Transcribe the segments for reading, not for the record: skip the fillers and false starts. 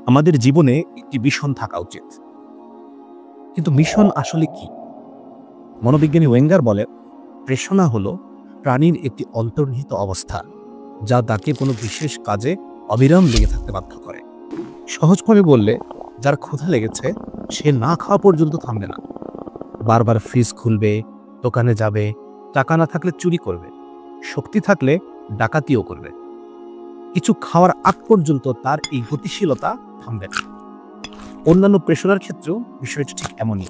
আমাদের জীবনে একটি মিশন থাকা উচিত। কিন্তু মিশন আসলে কি? মনোবিজ্ঞানী ওয়েঙ্গার বলেন, প্রেষণা হলো প্রাণীর একটি অন্তর্নিহিত অবস্থা, যা তাকে কোনো বিশেষ কাজে অবিরাম লেগে থাকতে বাধ্য করে। সহজভাবে বললে, যার ক্ষুধা লেগেছে সে না খাওয়া পর্যন্ত থামবে না। বারবার ফ্রিজ খুলবে, দোকানে যাবে, টাকা না থাকলে চুরি করবে, শক্তি থাকলে ডাকাতিও করবে। কিছু খাওয়ার আগ পর্যন্ত তার এই গতিশীলতা থামবে না। অন্যান্য প্রেষণার ক্ষেত্রেও বিষয়টি ঠিক এমনই।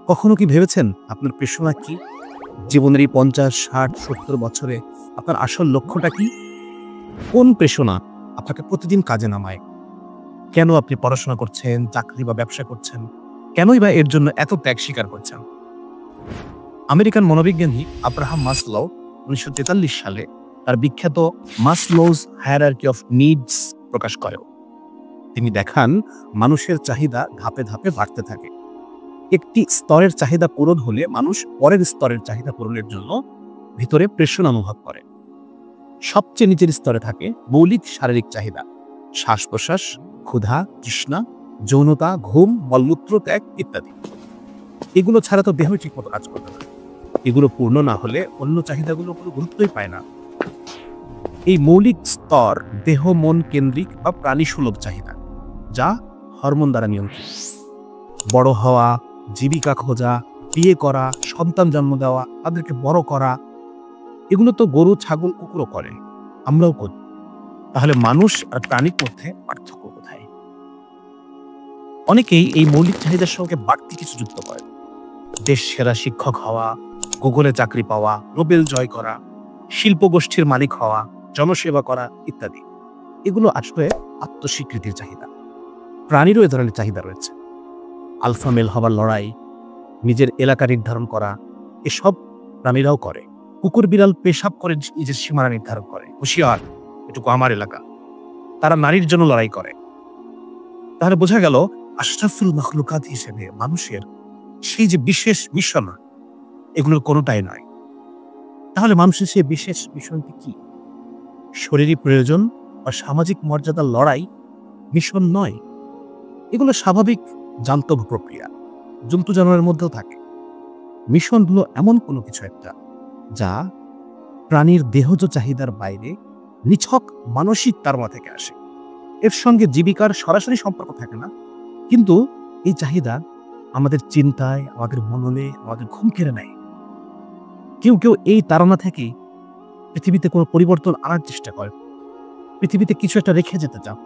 কখনো কি ভেবেছেন আপনার প্রেষণা কি? জীবনের এই 50, 60, 70 বছরে আপনার আসল লক্ষ্যটা কি? কোন প্রেষণা আপনাকে প্রতিদিন কাজে নামায়? কেন আপনি পড়াশোনা করছেন, চাকরি বা ব্যবসা করছেন? কেনই বা এর জন্য এত ত্যাগ স্বীকার করছেন? আমেরিকান মনোবিজ্ঞানী আব্রাহাম মাসলো 1943 সালে তার বিখ্যাত মাসলোজ হায়ারার্কি অফ নিডস প্রকাশ করেন। তিনি দেখান, মানুষের চাহিদা ধাপে ধাপে বাড়তে থাকে। একটি স্তরের চাহিদা পূরণ হলে মানুষ পরের স্তরের চাহিদা পূরণের জন্য ভিতরে প্রেষণা অনুভব করে। সবচেয়ে নিচের স্তরে থাকে মৌলিক শারীরিক চাহিদা, শ্বাস প্রশ্বাস, ক্ষুধা, তৃষ্ণা, যৌনতা, ঘুম, মলমূত্র ত্যাগ ইত্যাদি। এগুলো ছাড়া তো দেহ ঠিক মতো কাজ করবে না। এগুলো পূর্ণ না হলে অন্য চাহিদাগুলো কোনো গুরুত্বই পায় না। এই মৌলিক স্তর দেহ মন কেন্দ্রিক বা প্রাণী সুলভ চাহিদা, যা হরমোন দ্বারা নিয়ন্ত্রিত। বড় হওয়া, জীবিকা খোঁজা, বিয়ে করা, সন্তান জন্ম দেওয়া, তাদেরকে বড় করা, এগুলো তো গরু, ছাগল, কুকুরও করে, আমরাও করি। তাহলে মানুষ আর প্রাণীর মধ্যে পার্থক্য কোথায়? অনেকেই এই মৌলিক চাহিদার সঙ্গে বাড়তি কিছু যুক্ত করে। দেশ সেরা শিক্ষক হওয়া, গুগলে চাকরি পাওয়া, নোবেল জয় করা, শিল্প গোষ্ঠীর মালিক হওয়া, জনসেবা করা ইত্যাদি। এগুলো আসলে আত্মস্বীকৃতির চাহিদা। প্রাণীরও এ ধরনের চাহিদা রয়েছে। আলফা মেল হবার লড়াই, নিজের এলাকা নির্ধারণ করা, এসব প্রাণীরাও করে। কুকুর বিড়াল পেশাব করে নিজের সীমানা নির্ধারণ করে, হুঁশিয়ার, এটুকু আমার এলাকা। তারা নারীর জন্য লড়াই করে। তাহলে বোঝা গেল, আশরাফুল মাখলুকাত হিসেবে মানুষের সেই যে বিশেষ মিশন, এগুলোর কোনোটাই নয়। তাহলে মানুষের সেই বিশেষ মিশনটি কি? শরীরী প্রয়োজন বা সামাজিক মর্যাদার লড়াই মিশন নয়। এগুলো স্বাভাবিক জান্তব প্রক্রিয়া, জন্তু জানোয়ারের মধ্যেও থাকে। মিশন হলো এমন কোনো কিছু একটা, যা প্রাণীর দেহজ চাহিদার বাইরে নিছক মানসিক তাড়না থেকে আসে। এর সঙ্গে জীবিকার সরাসরি সম্পর্ক থাকে না, কিন্তু এই চাহিদা আমাদের চিন্তায়, আমাদের মননে, আমাদের ঘুম কেড়ে নেয়। কেউ কেউ এই তাড়না থেকে পৃথিবীতে কোনো পরিবর্তন আনার চেষ্টা করে, পৃথিবীতে কিছু একটা রেখে যেতে চান।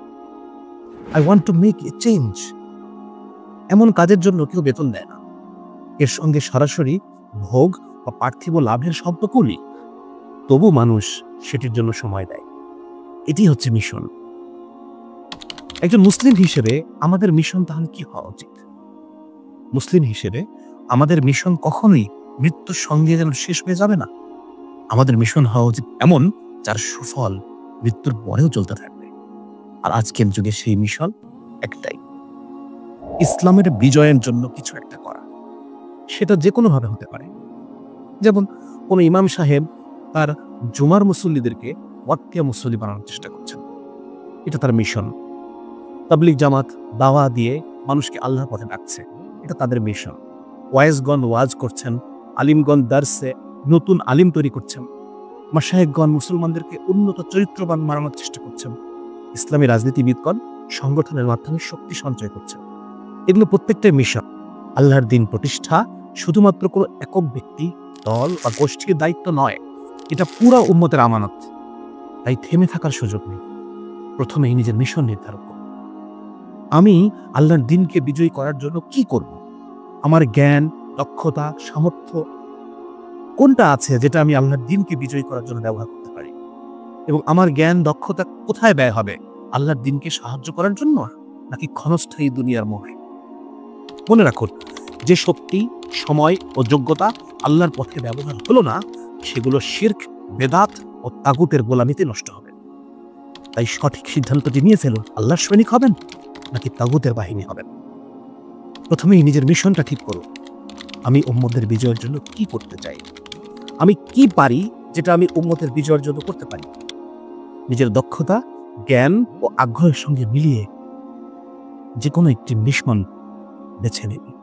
I want to make a change. এমন কাজের জন্য কেউ বেতন দেয় না, এর সঙ্গে সরাসরি ভোগ বা পার্থিব লাভের সম্পর্ক নেই। তবু মানুষ সেটির জন্য সময় দেয়। এটি হচ্ছে মিশন। একজন মুসলিম হিসেবে আমাদের মিশন তাহলে কি হওয়া উচিত? মুসলিম হিসেবে আমাদের মিশন কখনোই মৃত্যুর সঙ্গে যেন শেষ হয়ে যাবে না। আমাদের মিশন হওয়া উচিত এমন, যার সুফল মৃত্যুর পরেও চলতে থাকবে। আর আজকের যুগে সেই মিশন একটাই, ইসলামের বিজয়ের জন্য কিছু একটা করা। সেটা যে কোনো ভাবে হতে পারে। যেমন কোনো ইমাম সাহেব তার জুমার মুসল্লিদেরকে ওয়াক্তিয়া মুসল্লি বানানোর চেষ্টা করছেন, এটা তার মিশন। তাবলিগ জামাত দাওয়া দিয়ে মানুষকে আল্লাহর পথে ডাকছে, এটা তাদের মিশন। ওয়াইজগণ ওয়াজ করছেন, আলিমগণ দার্সে নতুন আলিম তৈরি করছেন, মাশায়েখগণ মুসলমানদেরকে উন্নত চরিত্রবান বানানোর চেষ্টা করছেন, ইসলামী রাজনীতিবিদগণ সংগঠনের মাধ্যমে শক্তি সঞ্চয় করছেন। এগুলো প্রত্যেকটাই মিশন। আল্লাহর দিন প্রতিষ্ঠা শুধুমাত্র কোনো একক ব্যক্তি, দল বা গোষ্ঠীর দায়িত্ব নয়, এটা পুরা উম্মতের আমানত। তাই থেমে থাকার সুযোগ নেই। প্রথমেই নিজের মিশন নির্ধারণ করুন। আমি আল্লাহর দিনকে বিজয়ী করার জন্য কি করব? আমার জ্ঞান, দক্ষতা, সামর্থ্য কোনটা আছে যেটা আমি আল্লাহর দিনকে বিজয়ী করার জন্য ব্যবহার করতে পারি? এবং আমার জ্ঞান, দক্ষতা কোথায় ব্যয় হবে? আল্লাহর দিনকে সাহায্য করার জন্য, নাকি ক্ষণস্থায়ী দুনিয়ার মোহে? মনে রাখুন, যে শক্তি, সময় ও যোগ্যতা আল্লাহর পথে ব্যবহার হলো না, সেগুলো শিরক, বেদাত ও তাগুতের গোলামিতে নষ্ট হবে। তাই সঠিক সিদ্ধান্তটি নিয়ে ফেলুন, আল্লাহর সৈনিক হবেন নাকি তাগুতের বাহিনী হবেন। প্রথমেই নিজের মিশনটা ঠিক করুন। আমি উম্মতের বিজয়ের জন্য কি করতে চাই? আমি কি পারি যেটা আমি উম্মতের বিজয়ের জন্য করতে পারি? নিজের দক্ষতা, জ্ঞান ও আগ্রহের সঙ্গে মিলিয়ে যে কোনো একটি মিশন বেছে নিন।